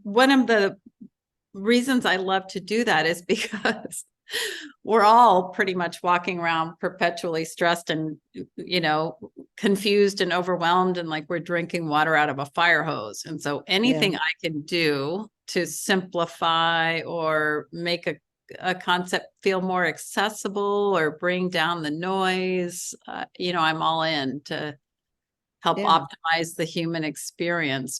one of the reasons I love to do that is because we're all pretty much walking around perpetually stressed and, confused and overwhelmed, and like we're drinking water out of a fire hose. And so anything I can do to simplify or make a concept feel more accessible or bring down the noise, I'm all in to help optimize the human experience.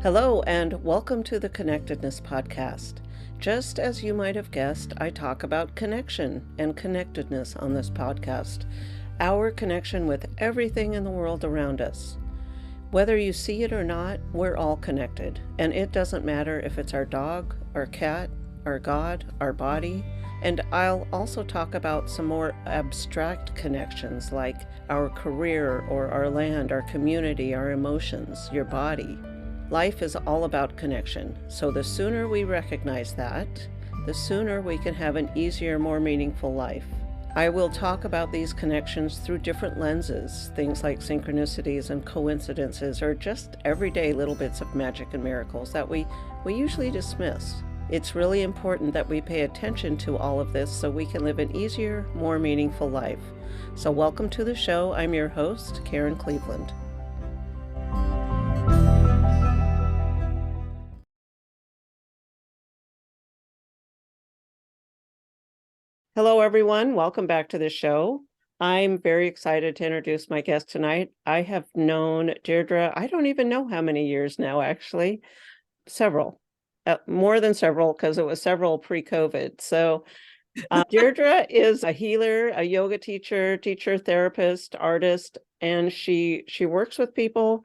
Hello, and welcome to the Connectedness Podcast. Just as you might have guessed, I talk about connection and connectedness on this podcast, our connection with everything in the world around us. Whether you see it or not, we're all connected, and it doesn't matter if it's our dog, our cat, our God, our body, and I'll also talk about some more abstract connections like our career or our land, our community, our emotions, your body. Life is all about connection, so the sooner we recognize that, the sooner we can have an easier, more meaningful life. I will talk about these connections through different lenses, things like synchronicities and coincidences, or just everyday little bits of magic and miracles that we usually dismiss. It's really important that we pay attention to all of this so we can live an easier, more meaningful life. So welcome to the show. I'm your host, Karen Cleveland. Hello, everyone. Welcome back to the show. I'm very excited to introduce my guest tonight. I have known Deirdre, I don't even know how many years now, actually. Several, more than several, because it was several pre-COVID. So Deirdre is a healer, a yoga teacher, therapist, artist, and she works with people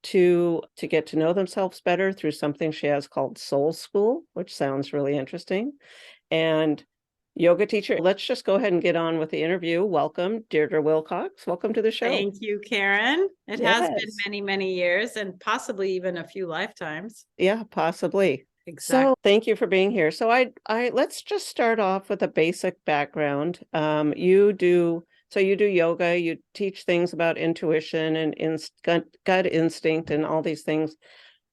to get to know themselves better through something she has called Soul School, which sounds really interesting. And yoga teacher. Let's just go ahead and get on with the interview. Welcome, Deirdre Wilcox. Welcome to the show. Thank you, Karen. It has been many, many years and possibly even a few lifetimes. Yeah, possibly. Exactly. So thank you for being here. So I let's just start off with a basic background. You do yoga, you teach things about intuition and gut instinct and all these things.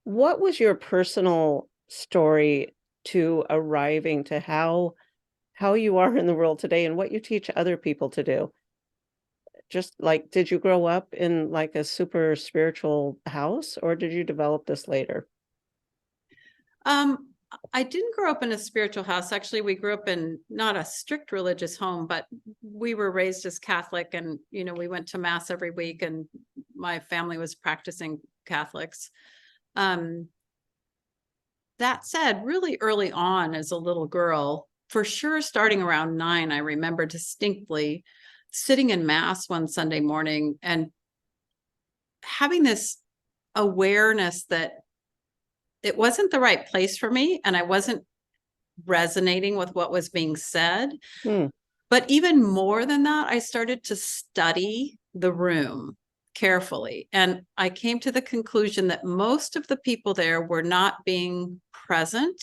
What was your personal story to arriving to how you are in the world today and what you teach other people to do? Just like, did you grow up in like a super spiritual house, or did you develop this later? I didn't grow up in a spiritual house. Actually, we grew up in not a strict religious home, but we were raised as Catholic, and we went to mass every week, and my family was practicing Catholics. That said, really early on as a little girl, for sure, starting around 9, I remember distinctly sitting in mass one Sunday morning and having this awareness that it wasn't the right place for me and I wasn't resonating with what was being said. But even more than that, I started to study the room carefully. And I came to the conclusion that most of the people there were not being present,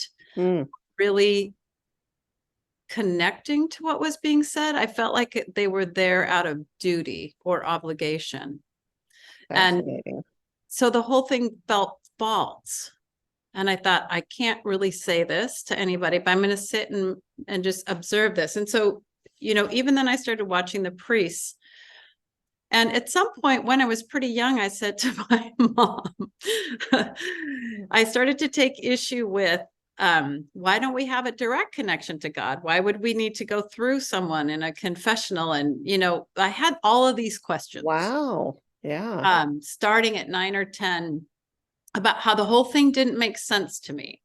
really connecting to what was being said. I felt like they were there out of duty or obligation. And so the whole thing felt false. And I thought, I can't really say this to anybody, but I'm going to sit and just observe this. And so, even then I started watching the priests. And at some point when I was pretty young, I said to my mom, I started to take issue with, why don't we have a direct connection to God? Why would we need to go through someone in a confessional? And, I had all of these questions. Wow. Yeah. Starting at 9 or 10, about how the whole thing didn't make sense to me.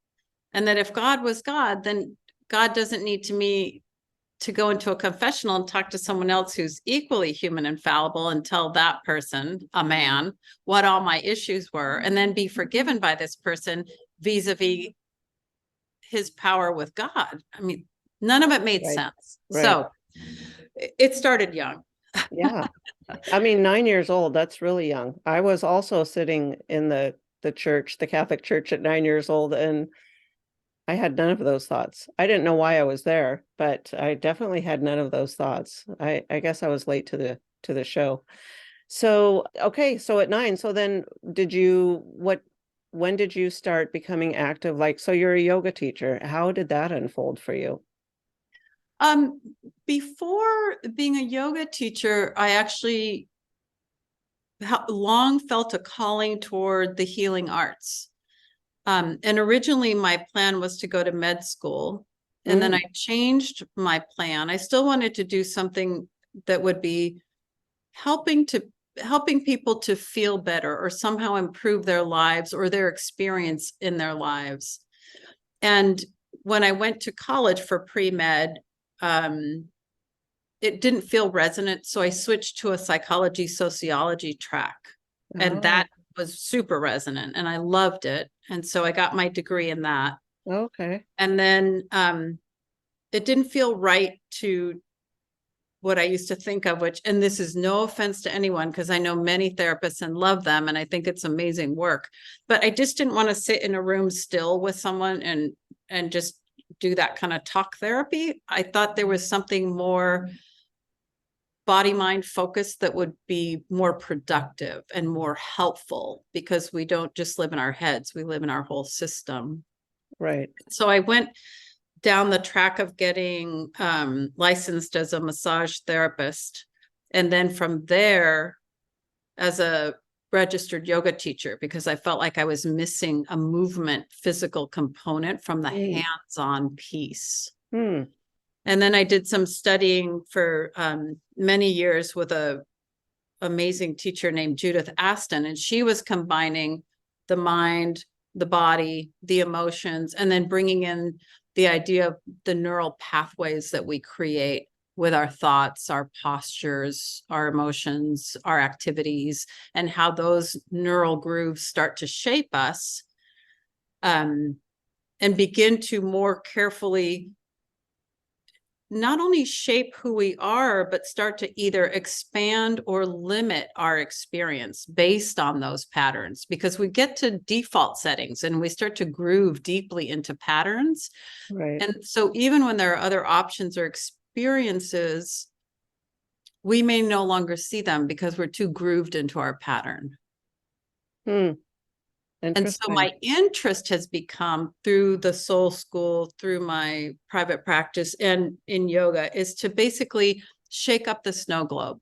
And that if God was God, then God doesn't need me to go into a confessional and talk to someone else who's equally human and fallible and tell that person, a man, what all my issues were, and then be forgiven by this person vis-a-vis his power with God. I mean, none of it made sense. Right. So it started young. Yeah. I mean, 9 years old, that's really young. I was also sitting in the church, the Catholic Church, at 9 years old, and I had none of those thoughts. I didn't know why I was there, but I definitely had none of those thoughts. I guess I was late to the show. So, okay, so at 9, so then when did you start becoming active? Like, so you're a yoga teacher. How did that unfold for you? Before being a yoga teacher, I actually long felt a calling toward the healing arts. And originally my plan was to go to med school, and then I changed my plan. I still wanted to do something that would be helping people to feel better or somehow improve their lives or their experience in their lives. And when I went to college for pre-med, it didn't feel resonant. So I switched to a psychology, sociology track. And that was super resonant and I loved it. And so I got my degree in that. Okay. And then it didn't feel right to what I used to think of, which, and this is no offense to anyone, because I know many therapists and love them, and I think it's amazing work, but I just didn't want to sit in a room still with someone and just do that kind of talk therapy. I thought there was something more body mind focused that would be more productive and more helpful, because we don't just live in our heads, we live in our whole system. Right. So I went down the track of getting licensed as a massage therapist. And then from there, as a registered yoga teacher, because I felt like I was missing a movement, physical component from the hands-on piece. And then I did some studying for many years with a amazing teacher named Judith Aston, and she was combining the mind, the body, the emotions, and then bringing in the idea of the neural pathways that we create with our thoughts, our postures, our emotions, our activities, and how those neural grooves start to shape us, and begin to more carefully not only shape who we are, but start to either expand or limit our experience based on those patterns, because we get to default settings and we start to groove deeply into patterns. Right. And so even when there are other options or experiences, we may no longer see them because we're too grooved into our pattern. And so my interest has become, through the soul school, through my private practice and in yoga, is to basically shake up the snow globe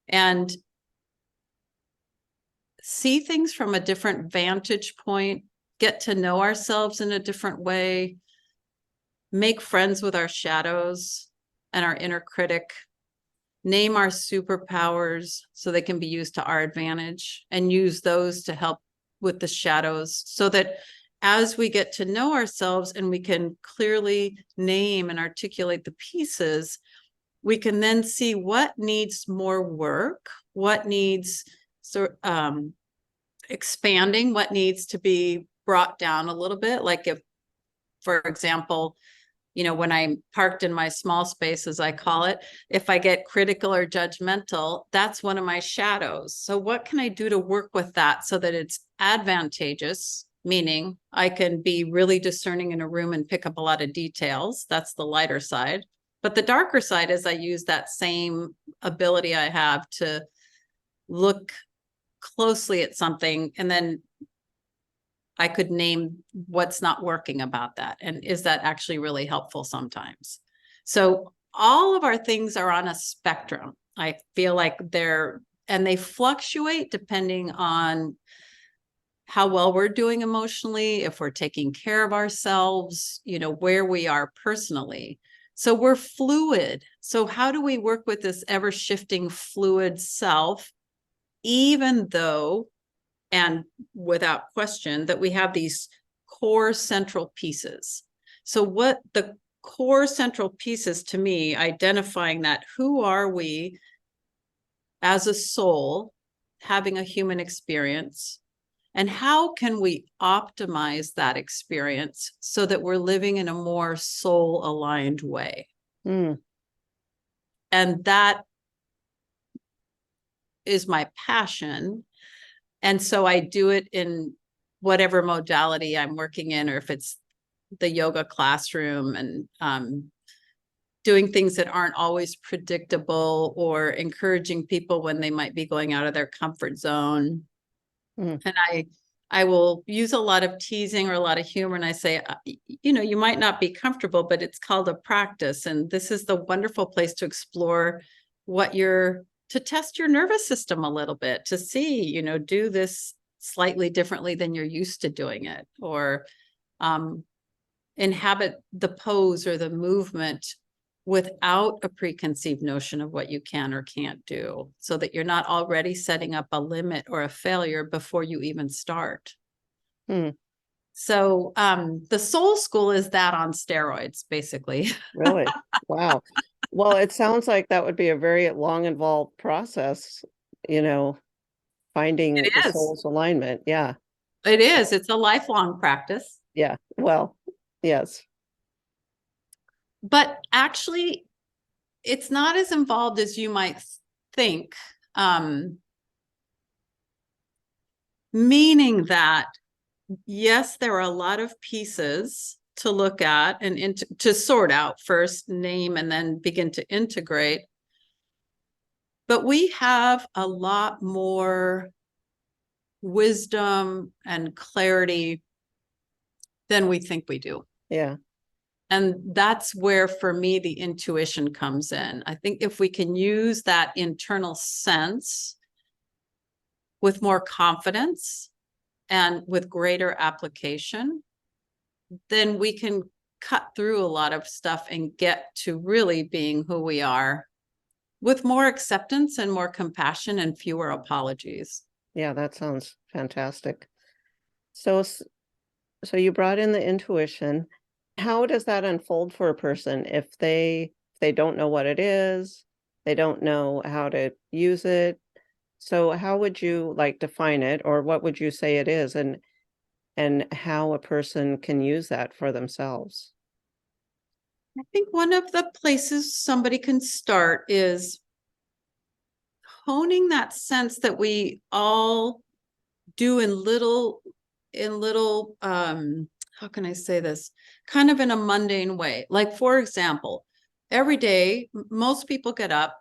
and see things from a different vantage point, get to know ourselves in a different way, make friends with our shadows and our inner critic, name our superpowers so they can be used to our advantage, and use those to help with the shadows, so that as we get to know ourselves and we can clearly name and articulate the pieces, we can then see what needs more work, what needs expanding, what needs to be brought down a little bit. Like if, for example, when I'm parked in my small space, as I call it, if I get critical or judgmental, that's one of my shadows. So what can I do to work with that so that it's advantageous? Meaning I can be really discerning in a room and pick up a lot of details. That's the lighter side. But the darker side is I use that same ability I have to look closely at something, and then I could name what's not working about that. And is that actually really helpful sometimes? So all of our things are on a spectrum. I feel like they fluctuate depending on how well we're doing emotionally, if we're taking care of ourselves, where we are personally. So we're fluid. So how do we work with this ever shifting fluid self, even though, and without question, that we have these core central pieces? So what the core central pieces, to me, identifying that, who are we as a soul having a human experience, and how can we optimize that experience so that we're living in a more soul aligned way? And that is my passion. And so I do it in whatever modality I'm working in, or if it's the yoga classroom and doing things that aren't always predictable, or encouraging people when they might be going out of their comfort zone. And I will use a lot of teasing or a lot of humor. And I say, you might not be comfortable, but it's called a practice. And this is the wonderful place to explore to test your nervous system a little bit, to see, do this slightly differently than you're used to doing it, or inhabit the pose or the movement without a preconceived notion of what you can or can't do, so that you're not already setting up a limit or a failure before you even start. So the soul school is that on steroids, basically. Really? Wow. Well, it sounds like that would be a very long, involved process, finding the soul's alignment. Yeah. It is. It's a lifelong practice. Yeah. Well, yes. But actually, it's not as involved as you might think. Meaning that, yes, there are a lot of pieces to look at and to sort out, first name and then begin to integrate. But we have a lot more wisdom and clarity than we think we do. Yeah. And that's where, for me, the intuition comes in. I think if we can use that internal sense with more confidence and with greater application, then we can cut through a lot of stuff and get to really being who we are, with more acceptance and more compassion and fewer apologies. Yeah, that sounds fantastic. So you brought in the intuition. How does that unfold for a person if they don't know what it is, they don't know how to use it? So how would you define it, or what would you say it is, and how a person can use that for themselves? I think one of the places somebody can start is honing that sense that we all do in little, how can I say this? Kind of in a mundane way. Like, for example, every day, most people get up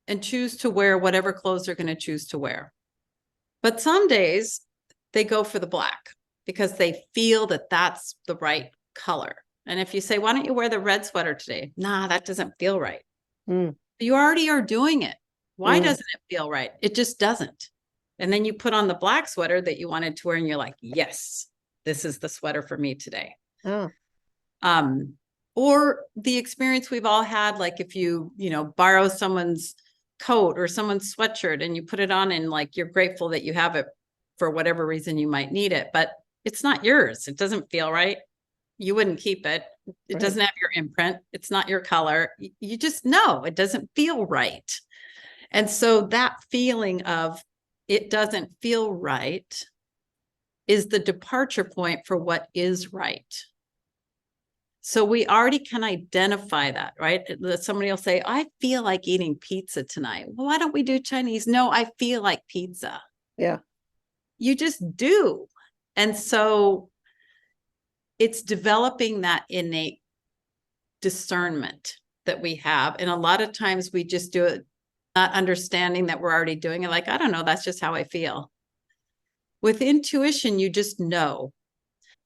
and choose to wear whatever clothes they're going to choose to wear. But some days they go for the black because they feel that that's the right color. And if you say, why don't you wear the red sweater today? Nah, that doesn't feel right. You already are doing it. Why doesn't it feel right? It just doesn't. And then you put on the black sweater that you wanted to wear, and you're like, yes, this is the sweater for me today. Or the experience we've all had, like if you borrow someone's coat or someone's sweatshirt and you put it on, and you're grateful that you have it for whatever reason you might need it, but it's not yours. It doesn't feel right. You wouldn't keep it. It doesn't have your imprint. It's not your color. You just know it doesn't feel right. And so that feeling of it doesn't feel right is the departure point for what is right. So we already can identify that, right? Somebody will say, I feel like eating pizza tonight. Well, why don't we do Chinese? No, I feel like pizza. Yeah. You just do. And so it's developing that innate discernment that we have. And a lot of times we just do it, not understanding that we're already doing it. Like, I don't know, that's just how I feel. With intuition, you just know.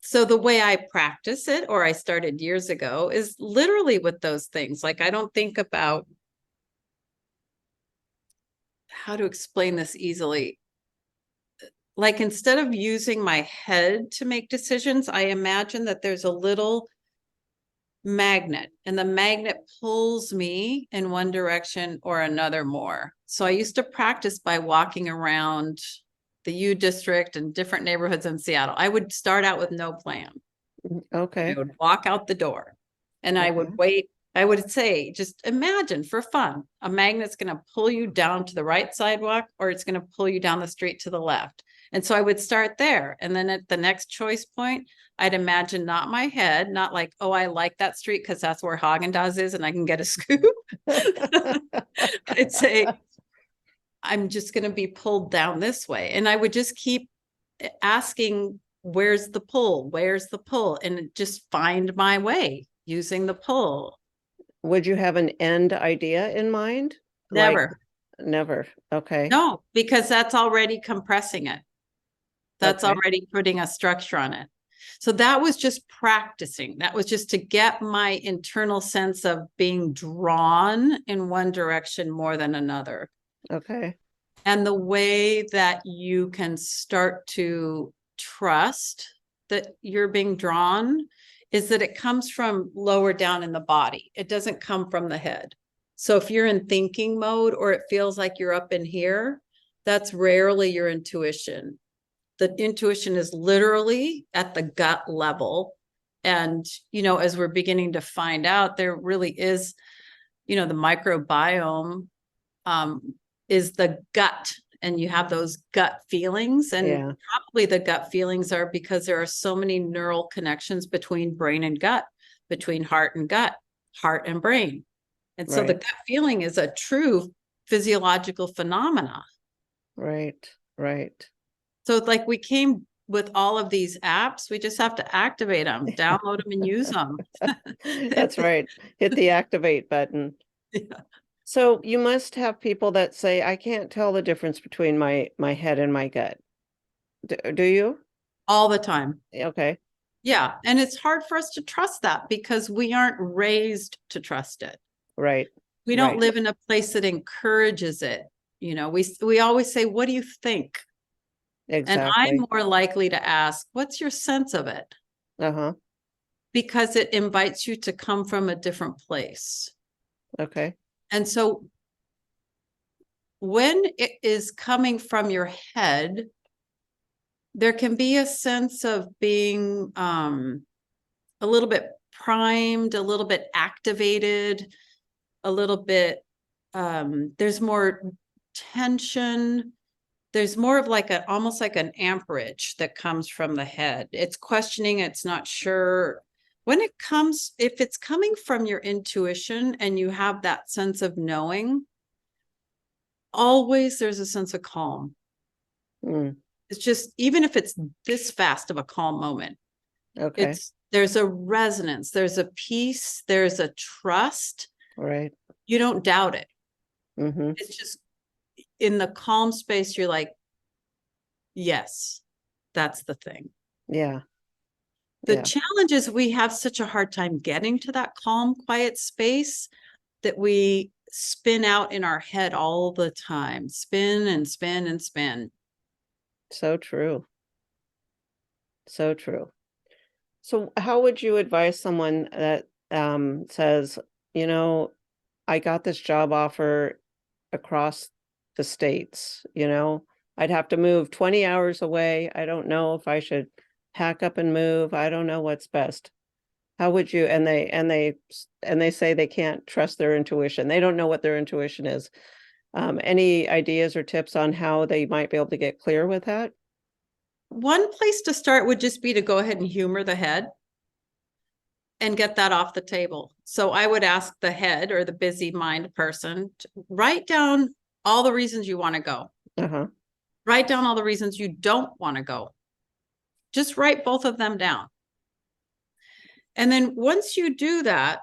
So the way I practice it, or I started years ago, is literally with those things. Like, I don't think about how to explain this easily. Like, instead of using my head to make decisions, I imagine that there's a little magnet, and the magnet pulls me in one direction or another more. So I used to practice by walking around the U District and different neighborhoods in Seattle. I would start out with no plan. Okay. I would walk out the door and I would wait. I would say, just imagine for fun, a magnet's going to pull you down to the right sidewalk, or it's going to pull you down the street to the left. And so I would start there. And then at the next choice point, I'd imagine not my head, not like, oh, I like that street because that's where Haagen-Dazs is and I can get a scoop. I'd say, I'm just going to be pulled down this way. And I would just keep asking, where's the pull? Where's the pull? And just find my way using the pull. Would you have an end idea in mind? Never. Never. Okay. No, because that's already compressing it. That's Okay. already putting a structure on it. So that was just practicing. That was just to get my internal sense of being drawn in one direction more than another. Okay. And the way that you can start to trust that you're being drawn is that it comes from lower down in the body. It doesn't come from the head. So if you're in thinking mode or it feels like you're up in here, that's rarely your intuition. The intuition is literally at the gut level. And, as we're beginning to find out, there really is, the microbiome is the gut, and you have those gut feelings. And probably the gut feelings are because there are so many neural connections between brain and gut, between heart and gut, heart and brain. And so the gut feeling is a true physiological phenomena. Right. So like we came with all of these apps, we just have to activate them, download them and use them. That's right. Hit the activate button. Yeah. So you must have people that say, I can't tell the difference between my head and my gut. Do you? All the time. Okay. Yeah. And it's hard for us to trust that because we aren't raised to trust it. Right. We don't live in a place that encourages it. We always say, what do you think? Exactly. And I'm more likely to ask, what's your sense of it? Uh-huh. Because it invites you to come from a different place. Okay. And so when it is coming from your head, there can be a sense of being a little bit primed, a little bit activated, a little bit, there's more tension. There's more of almost like an amperage that comes from the head. It's questioning, it's not sure. If it's coming from your intuition and you have that sense of knowing, always there's a sense of calm. It's just, even if it's this fast of a calm moment, there's a resonance, there's a peace, there's a trust. Right. You don't doubt it. It's just in the calm space, you're like, yes, that's the thing. Yeah. The challenge is we have such a hard time getting to that calm, quiet space that we spin out in our head all the time, spin and spin and spin. So true. So true. So how would you advise someone that says, I got this job offer across the states, I'd have to move 20 hours away. I don't know if I should pack up and move. I don't know what's best. How would you, and they say they can't trust their intuition. They don't know what their intuition is. Any ideas or tips on how they might be able to get clear with that? One place to start would just be to go ahead and humor the head and get that off the table. So I would ask the head or the busy mind person to write down all the reasons you want to go. Write down all the reasons you don't want to go. Just write both of them down. And then once you do that,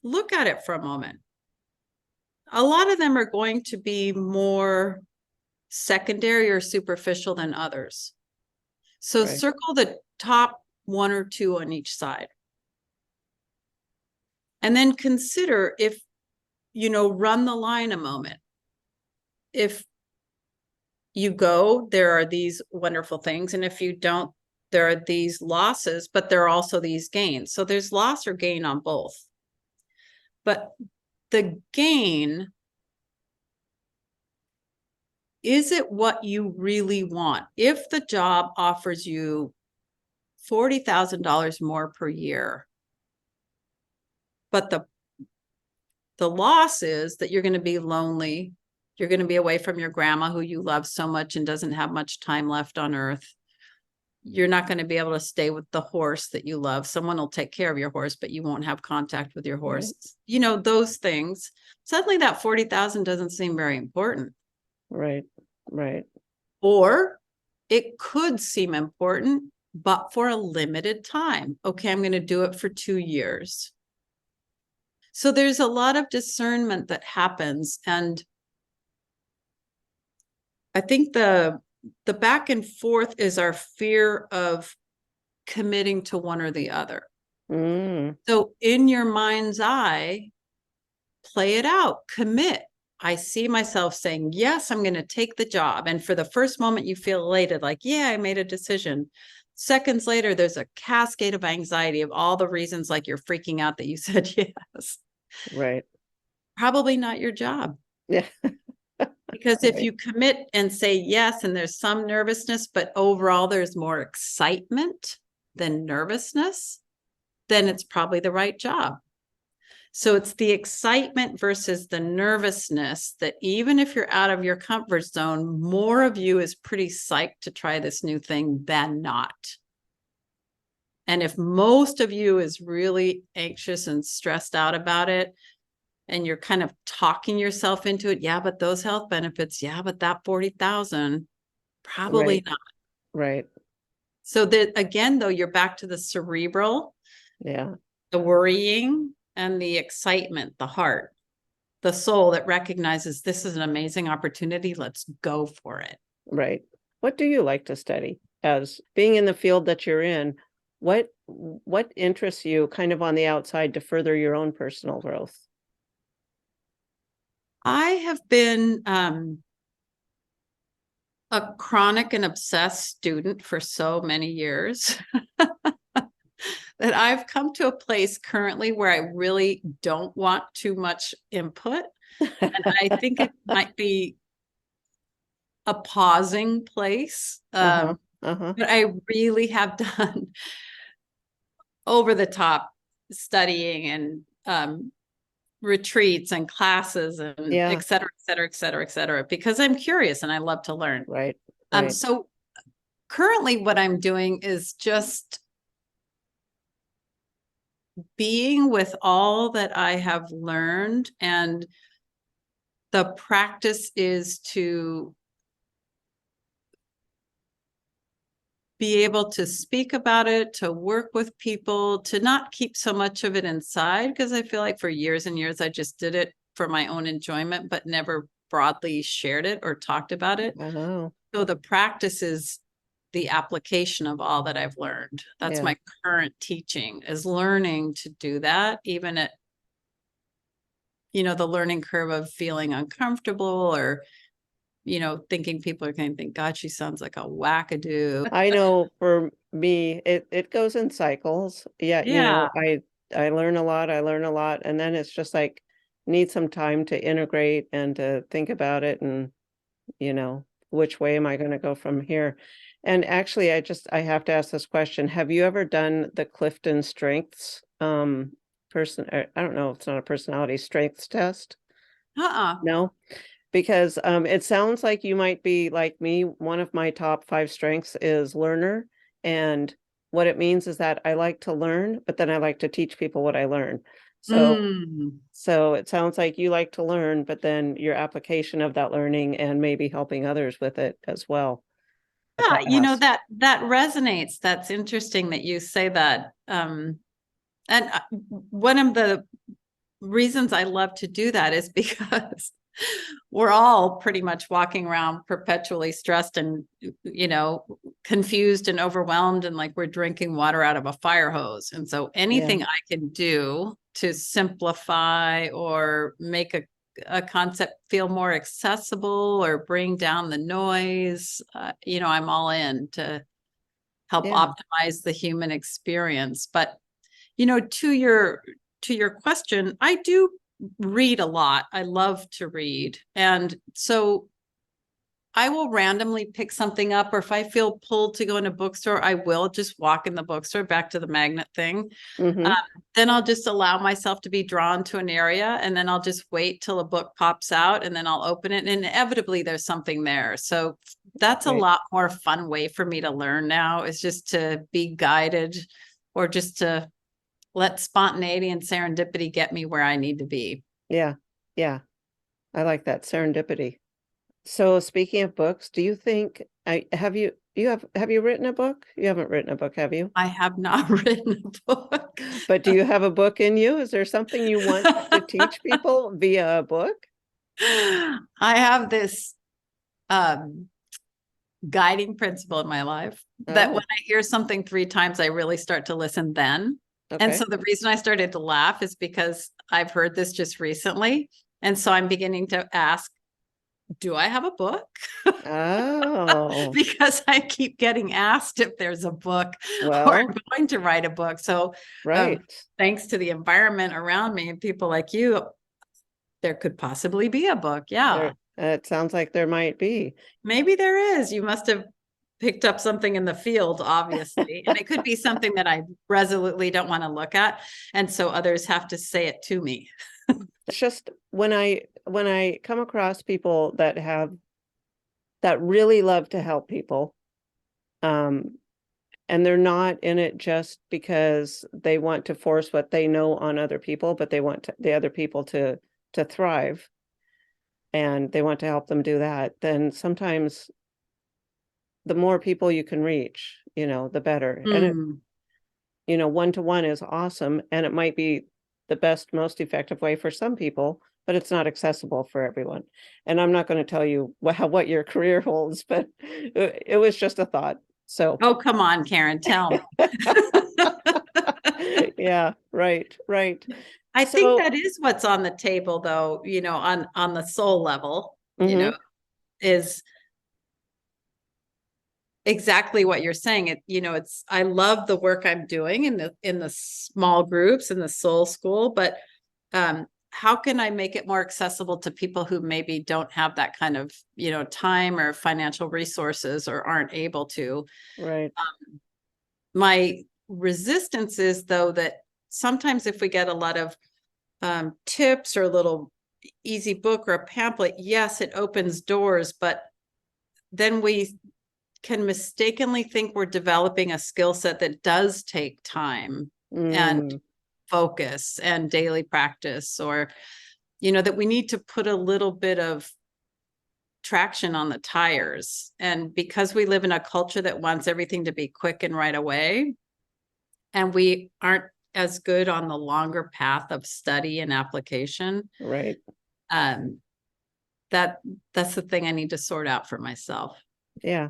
look at it for a moment. A lot of them are going to be more secondary or superficial than others. So circle the top one or two on each side. And then consider if, run the line a moment. If you go, there are these wonderful things. And if you don't, there are these losses, but there are also these gains. So there's loss or gain on both. But the gain, is it what you really want? If the job offers you $40,000 more per year, but the loss is that you're going to be lonely, you're going to be away from your grandma who you love so much and doesn't have much time left on earth. You're not going to be able to stay with the horse that you love. Someone will take care of your horse, but you won't have contact with your horse. Those things. Suddenly that 40,000 doesn't seem very important. Right. Or it could seem important, but for a limited time. Okay, I'm going to do it for 2 years. So there's a lot of discernment that happens. And I think the back and forth is our fear of committing to one or the other. So in your mind's eye, play it out, commit. I see myself saying, yes, I'm going to take the job. And for the first moment, you feel elated, like, yeah, I made a decision. Seconds later, there's a cascade of anxiety of all the reasons, like you're freaking out that you said yes. Right. Probably not your job. Yeah. Because if you commit and say yes, and there's some nervousness, but overall there's more excitement than nervousness, then it's probably the right job. So it's the excitement versus the nervousness that even if you're out of your comfort zone, more of you is pretty psyched to try this new thing than not. And if most of you is really anxious and stressed out about it, and you're kind of talking yourself into it, yeah, but those health benefits, yeah, but that 40,000, probably not. Right. So that again, though, you're back to the cerebral, the worrying, and the excitement, the heart, the soul that recognizes this is an amazing opportunity. Let's go for it. Right. What do you like to study? As being in the field that you're in, what interests you kind of on the outside to further your own personal growth? I have been a chronic and obsessed student for so many years that I've come to a place currently where I really don't want too much input. And I think it might be a pausing place. But I really have done over the top studying and retreats and classes and et cetera, et cetera, et cetera, et cetera, because I'm curious and I love to learn. Right. So currently what I'm doing is just being with all that I have learned, and the practice is to be able to speak about it, to work with people, to not keep so much of it inside, because I feel like for years and years, I just did it for my own enjoyment, but never broadly shared it or talked about it. So the practice is the application of all that I've learned. That's my current teaching, is learning to do that, even at, the learning curve of feeling uncomfortable or, thinking people are going to think, God, she sounds like a wackadoo. I know for me, it goes in cycles. Yeah. I learn a lot, and then it's just like, need some time to integrate and to think about it and, which way am I going to go from here? And actually, I have to ask this question. Have you ever done the Clifton Strengths I don't know, it's not a personality strengths test? No? Because it sounds like you might be like me. One of my top 5 strengths is learner. And what it means is that I like to learn, but then I like to teach people what I learn. So it sounds like you like to learn, but then your application of that learning and maybe helping others with it as well. Yeah, that resonates. That's interesting that you say that. And one of the reasons I love to do that is because we're all pretty much walking around perpetually stressed and, confused and overwhelmed, and like we're drinking water out of a fire hose. And so anything I can do to simplify or make a concept feel more accessible or bring down the noise, I'm all in to help optimize the human experience. But, to your question, I do read a lot. I love to read. And so I will randomly pick something up, or if I feel pulled to go in a bookstore, I will just walk in the bookstore, back to the magnet thing. Then I'll just allow myself to be drawn to an area, and then I'll just wait till a book pops out, and then I'll open it, and inevitably there's something there. So that's a lot more fun way for me to learn now, is just to be guided, or just to let spontaneity and serendipity get me where I need to be. Yeah. I like that, serendipity. So speaking of books, do you think have you written a book? You haven't written a book, have you? I have not written a book. But do you have a book in you? Is there something you want to teach people via a book? I have this guiding principle in my life that when I hear something 3 times, I really start to listen then. And so the reason I started to laugh is because I've heard this just recently. And so I'm beginning to ask, do I have a book? Oh, Because I keep getting asked if there's a book or well, I'm going to write a book. So right. thanks to the environment around me and people like you, there could possibly be a book. Yeah. It sounds like there might be. Maybe there is. You must have picked up something in the field, obviously. And it could be something that I resolutely don't want to look at. And so others have to say it to me. It's just when I come across people that really love to help people, and they're not in it just because they want to force what they know on other people, but they want the other people to thrive, and they want to help them do that, then sometimes the more people you can reach, the better. And it, one-to-one is awesome, and it might be the best, most effective way for some people, but it's not accessible for everyone. And I'm not going to tell you what your career holds, but it was just a thought. So, oh, come on, Karen, tell me. yeah, right. I think that is what's on the table, though, on the soul level, is exactly what you're saying. I love the work I'm doing in the small groups in the soul school, but how can I make it more accessible to people who maybe don't have that kind of, time or financial resources or aren't able to? Right. My resistance is, though, that sometimes if we get a lot of tips or a little easy book or a pamphlet, yes, it opens doors, but then we can mistakenly think we're developing a skill set that does take time and focus and daily practice, or, that we need to put a little bit of traction on the tires. And because we live in a culture that wants everything to be quick and right away, and we aren't as good on the longer path of study and application, Right. That's the thing I need to sort out for myself. Yeah.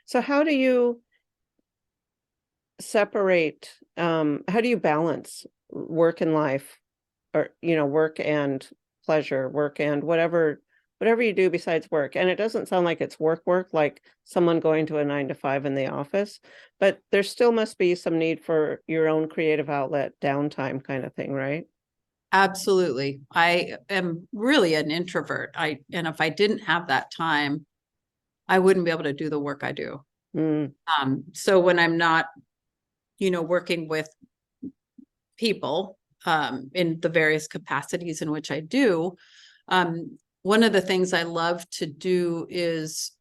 So how do you separate, how do you balance work and life, or, work and pleasure, work and whatever you do besides work? And it doesn't sound like it's work, like someone going to a 9 to 5 in the office, but there still must be some need for your own creative outlet, downtime kind of thing, right? Absolutely. I am really an introvert. And if I didn't have that time, I wouldn't be able to do the work I do. So when I'm not, working with people in the various capacities in which I do, one of the things I love to do is,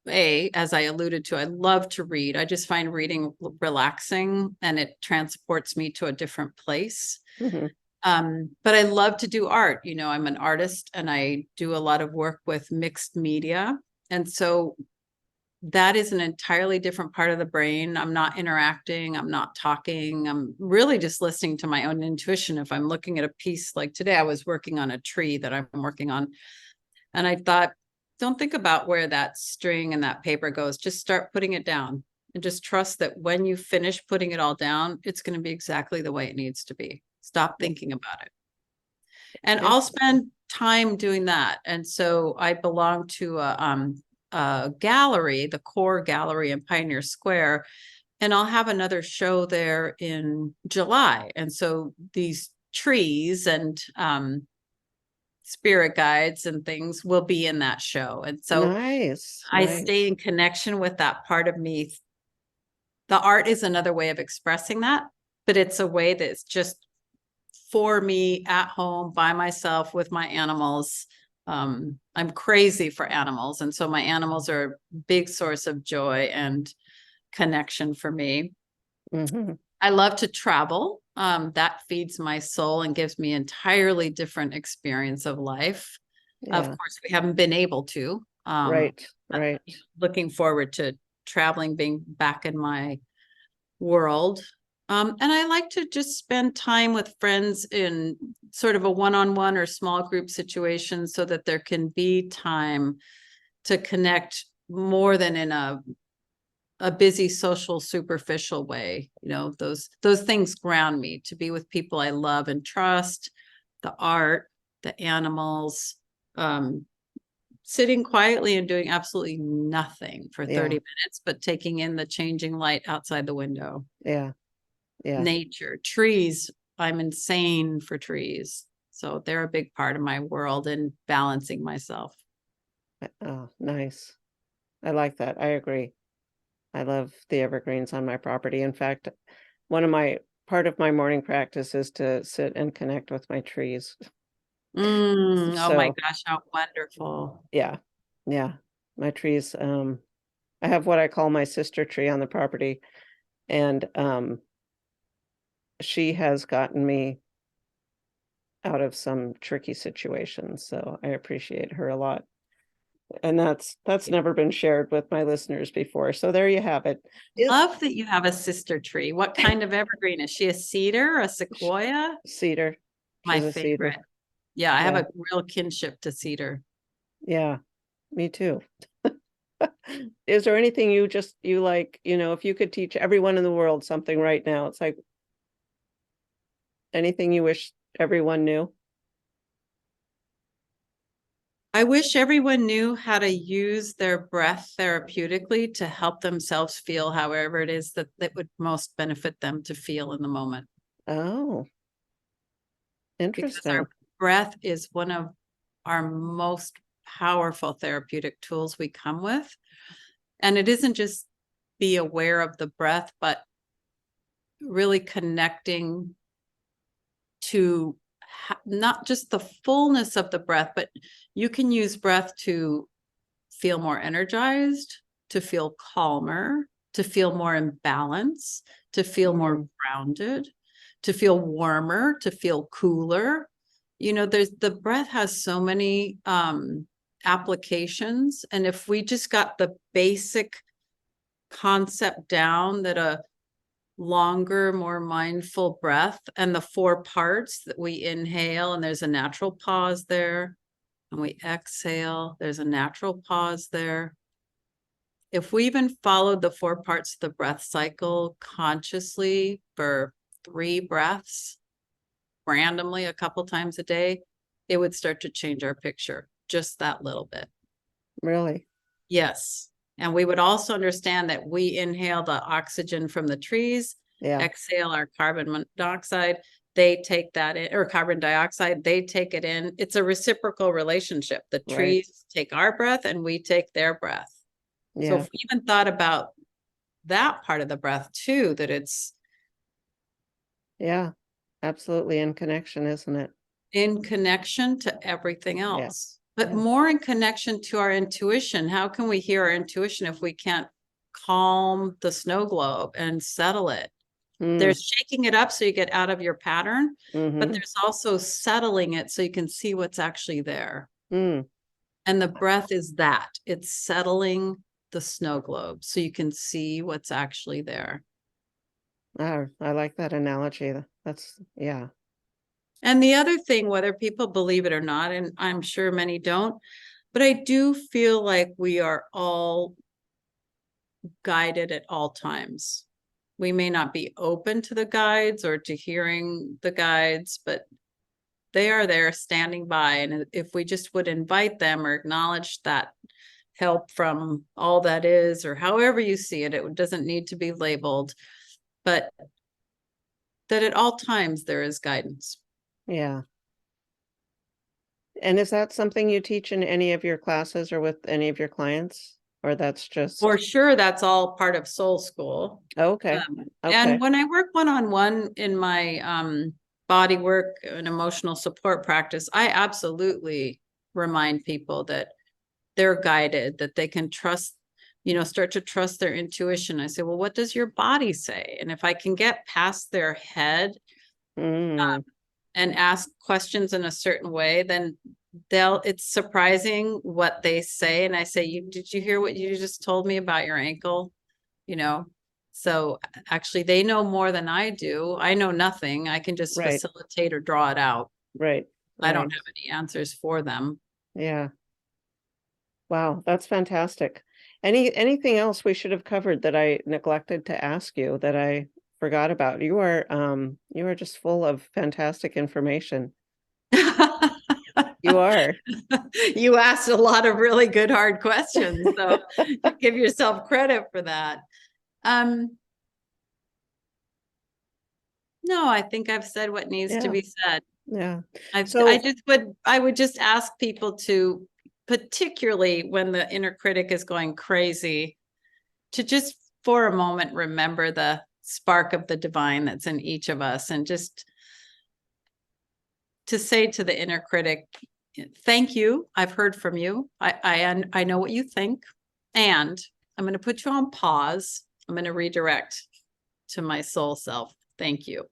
as I alluded to, I love to read. I just find reading relaxing, and it transports me to a different place. But I love to do art. I'm an artist, and I do a lot of work with mixed media. And so that is an entirely different part of the brain. I'm not interacting. I'm not talking. I'm really just listening to my own intuition. If I'm looking at a piece, like today, I was working on a tree that I'm working on. And I thought, don't think about where that string and that paper goes. Just start putting it down, and just trust that when you finish putting it all down, it's going to be exactly the way it needs to be. Stop thinking about it. And I'll spend time doing that. And so I belong to a gallery, the Core Gallery in Pioneer Square, and I'll have another show there in July. And so these trees and spirit guides and things will be in that show. And so nice. I stay in connection with that part of me. The art is another way of expressing that, but it's a way that's just for me at home by myself with my animals. I'm crazy for animals. And so my animals are a big source of joy and connection for me. I love to travel. That feeds my soul and gives me entirely different experience of life. Of Yeah. course, we haven't been able to. Right. But, Right. looking forward to traveling, being back in my world. And I like to just spend time with friends in sort of a one-on-one or small group situation so that there can be time to connect more than in a busy social superficial way. Those things ground me, to be with people I love and trust, the art, the animals, sitting quietly and doing absolutely nothing for 30 minutes, but taking in the changing light outside the window. Yeah. Yeah. Nature, trees. I'm insane for trees. So they're a big part of my world and balancing myself. Oh, nice. I like that. I agree. I love the evergreens on my property. In fact, part of my morning practice is to sit and connect with my trees. Oh my So, gosh, how wonderful. yeah. Yeah. My trees, I have what I call my sister tree on the property, and she has gotten me out of some tricky situations, so I appreciate her a lot. And that's never been shared with my listeners before. So there you have it. Love that you have a sister tree. What kind of evergreen? Is she a cedar, a sequoia? Cedar. My She's a cedar. favorite. Yeah, I have Yeah. a real kinship to cedar. Yeah. Me too. Is there anything you like, if you could teach everyone in the world something right now, it's like anything you wish everyone knew? I wish everyone knew how to use their breath therapeutically to help themselves feel however it is that would most benefit them to feel in the moment. Oh, Because interesting. our breath is one of our most powerful therapeutic tools we come with. And it isn't just be aware of the breath, but really connecting to not just the fullness of the breath, but you can use breath to feel more energized, to feel calmer, to feel more in balance, to feel more grounded, to feel warmer, to feel cooler. There's the breath has so many applications. And if we just got the basic concept down, that a longer, more mindful breath and the 4 parts that we inhale, and there's a natural pause there, and we exhale, there's a natural pause there. If we even followed the 4 parts of the breath cycle consciously for 3 breaths, randomly a couple times a day, it would start to change our picture just that little bit. Really? Yes. And we would also understand that we inhale the oxygen from the trees, exhale our carbon dioxide, they take that in, or carbon dioxide, they take it in. It's a reciprocal relationship. The trees take our breath and we take their breath. So if we even thought about that part of the breath too, that it's absolutely in connection, isn't it? in connection to everything else. But Yeah. more in connection to our intuition. How can we hear our intuition if we can't calm the snow globe and settle it? There's shaking it up so you get out of your pattern, but there's also settling it so you can see what's actually there. And the breath is that. It's settling the snow globe so you can see what's actually there. I like that analogy. That's, yeah. And the other thing, whether people believe it or not, and I'm sure many don't, but I do feel like we are all guided at all times. We may not be open to the guides or to hearing the guides, but they are there standing by. And if we just would invite them or acknowledge that help from all that is, or however you see it, it doesn't need to be labeled, but that at all times there is guidance. Yeah. And is that something you teach in any of your classes or with any of your clients? Or that's just... For sure, that's all part of Soul School. Okay. And when I work one-on-one in my body work and emotional support practice, I absolutely remind people that they're guided, that they can trust, start to trust their intuition. I say, well, what does your body say? And if I can get past their head and ask questions in a certain way, then it's surprising what they say. And I say, did you hear what you just told me about your ankle? So actually they know more than I do. I know nothing. I can just facilitate or draw it out. Right. I don't have any answers for them. Yeah. Wow, that's fantastic. Anything else we should have covered that I neglected to ask you that I forgot about? You are just full of fantastic information. You are. You asked a lot of really good hard questions, so give yourself credit for that. No, I think I've said what needs to be said. Yeah. I would just ask people to, particularly when the inner critic is going crazy, to just for a moment remember the spark of the divine that's in each of us, and just to say to the inner critic, thank you. I've heard from you. I know what you think, and I'm going to put you on pause. I'm going to redirect to my soul self. Thank you.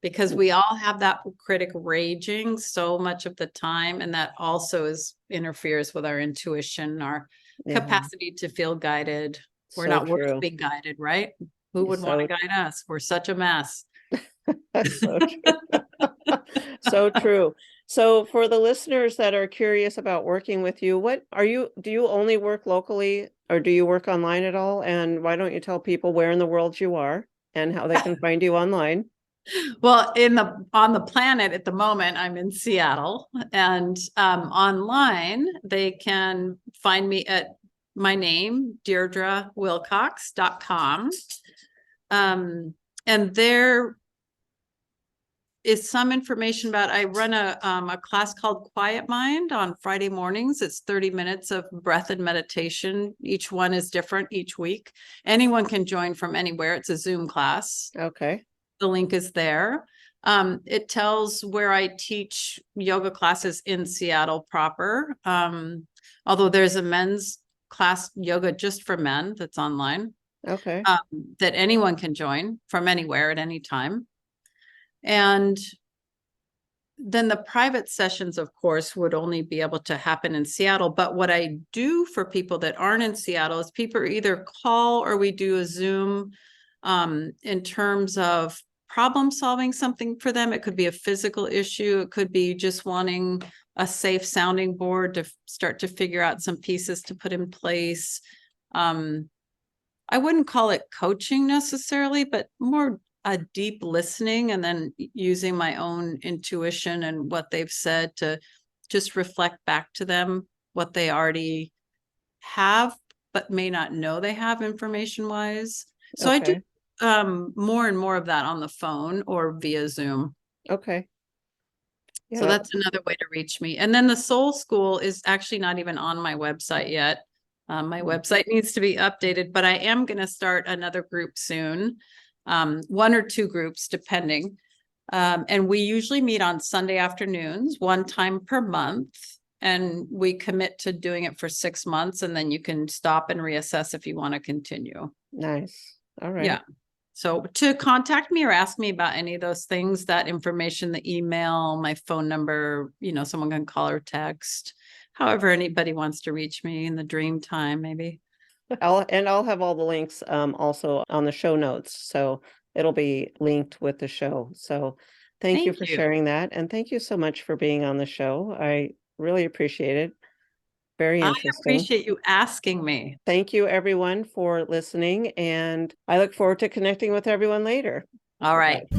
Because we all have that critic raging so much of the time, and that also interferes with our intuition, our capacity to feel guided. We're not worth to be guided, right? Who would want to guide us? We're such a mess. That's so true. So true. So for the listeners that are curious about working with you, do you only work locally, or do you work online at all? And why don't you tell people where in the world you are and how they can find you online? Well, on the planet at the moment, I'm in Seattle, and online they can find me at my name, DeirdreWilcox.com. And there is some information about, I run a class called Quiet Mind on Friday mornings. It's 30 minutes of breath and meditation. Each one is different each week. Anyone can join from anywhere. It's a Zoom class. Okay. The link is there. It tells where I teach yoga classes in Seattle proper. Although there's a men's class, yoga just for men, that's online. Okay. That anyone can join from anywhere at any time. And then the private sessions, of course, would only be able to happen in Seattle. But what I do for people that aren't in Seattle is people either call or we do a Zoom in terms of problem solving something for them. It could be a physical issue. It could be just wanting a safe sounding board to start to figure out some pieces to put in place. I wouldn't call it coaching necessarily, but more a deep listening, and then using my own intuition and what they've said to just reflect back to them what they already have, but may not know they have information wise. So I do more and more of that on the phone or via Zoom. Okay. Yeah. So that's another way to reach me. And then the Soul School is actually not even on my website yet. My website needs to be updated, but I am going to start another group soon. 1 or 2 groups, depending. And we usually meet on Sunday afternoons, 1 time per month. And we commit to doing it for 6 months, and then you can stop and reassess if you want to continue. Nice. All right. Yeah. So to contact me or ask me about any of those things, that information, the email, my phone number, someone can call or text, however anybody wants to reach me in the dream time, maybe. I'll have all the links also on the show notes. So it'll be linked with the show. So thank you for sharing that. And thank you so much for being on the show. I really appreciate it. Very interesting. I appreciate you asking me. Thank you, everyone, for listening. And I look forward to connecting with everyone later. All right. Bye.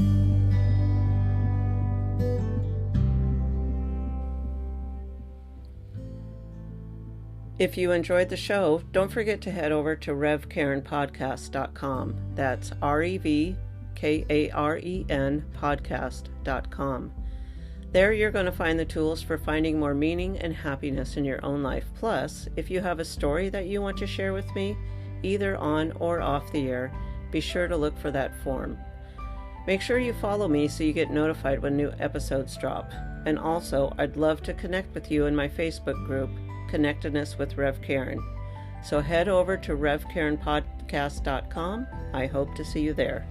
If you enjoyed the show, don't forget to head over to revkarenpodcast.com. That's REVKAREN podcast.com. There you're going to find the tools for finding more meaning and happiness in your own life. Plus, if you have a story that you want to share with me, either on or off the air, be sure to look for that form. Make sure you follow me so you get notified when new episodes drop. And also, I'd love to connect with you in my Facebook group, Connectedness with Rev Karen. So head over to revkarenpodcast.com. I hope to see you there.